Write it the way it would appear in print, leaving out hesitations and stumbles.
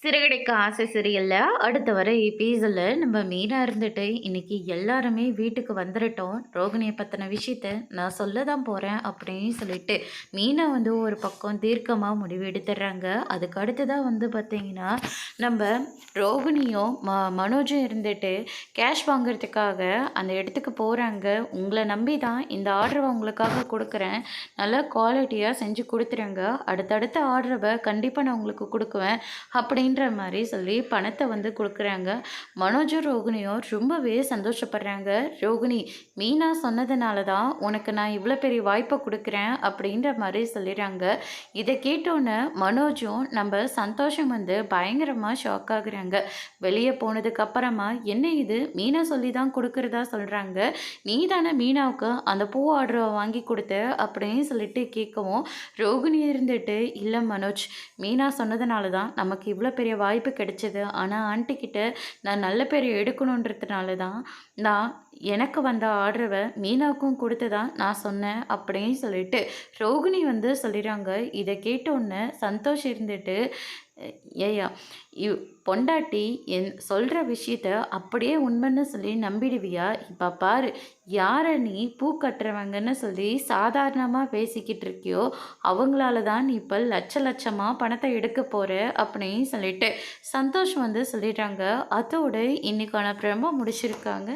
சிறகடிக்க ஆசை சீரியல்ல அடுத்த வர எபிசோட்ல நம்ம மீனா இருந்துட்டு இன்னைக்கு எல்லாருமே வீட்டுக்கு வந்துடட்டும், ரோகிணியை பற்றின விஷயத்த நான் சொல்ல தான் போகிறேன் அப்படின்னு சொல்லிட்டு மீனா வந்து ஒரு பக்கம் தீர்க்கமாக முடிவு எடுத்துடுறாங்க. அதுக்கு அடுத்ததாக வந்து பார்த்திங்கன்னா நம்ம ரோகிணியும் மனோஜும் இருந்துட்டு கேஷ் வாங்குறதுக்காக அந்த இடத்துக்கு போகிறாங்க. உங்களை நம்பி தான் இந்த ஆர்டரை உங்களுக்காக கொடுக்குறேன், நல்லா குவாலிட்டியாக செஞ்சு கொடுத்துருங்க, அடுத்தடுத்த ஆர்டரை கண்டிப்பாக நான் உங்களுக்கு கொடுக்குவேன் அப்படின்னு மாதிரி சொல்லி பணத்தை வந்து கொடுக்குறாங்க. மனோஜும் ரோகிணியும் ரொம்பவே சந்தோஷப்படுறாங்க. ரோகிணி, மீனா சொன்னதுனால தான் உனக்கு நான் இவ்வளோ பெரிய வாய்ப்பை கொடுக்குறேன் அப்படின்ற மாதிரி சொல்லிடுறாங்க. இதை கேட்டோன்னே மனோஜும் நம்ம சந்தோஷம் வந்து பயங்கரமாக ஷாக் ஆகுறாங்க. வெளியே போனதுக்கு அப்புறமா என்ன இது மீனா சொல்லி தான் கொடுக்குறதா சொல்கிறாங்க, நீ தானே மீனாவுக்கு அந்த பூ ஆர்டரை வாங்கி கொடுத்த அப்படின்னு சொல்லிட்டு கேட்கவும் ரோகிணி இருந்துட்டு இல்லை மனோஜ், மீனா சொன்னதுனால தான் நமக்கு இவ்வளோ பெரிய வாய்ப்பு கிடைச்சது. ஆனால் ஆண்டிக்கிட்ட நான் நல்ல பேர் எடுக்கணுன்றதுனால தான் நான் எனக்கு வந்த ஆர்டரை மீனாவுக்கும் கொடுத்து தான் நான் சொன்னேன் அப்படின்னு சொல்லிட்டு ரோகிணி வந்து சொல்லிடுறாங்க. இதை கேட்டோன்னே சந்தோஷம் இருந்துட்டு, ஏயா பொண்டாட்டி சொல்கிற விஷயத்த அப்படியே உண்மைன்னு சொல்லி நம்பிடுவியா? இப்போ பாரு, யாரை நீ பூ கட்டுறவங்கன்னு சொல்லி சாதாரணமாக பேசிக்கிட்டு இருக்கியோ அவங்களால தான் நீ இப்போ லட்சமாக பணத்தை எடுக்க போகிற அப்படின்னு சொல்லிட்டு சந்தோஷம் வந்து சொல்லிடுறாங்க. அதோடு இன்னைக்கான பிரமோ முடிச்சிருக்காங்க.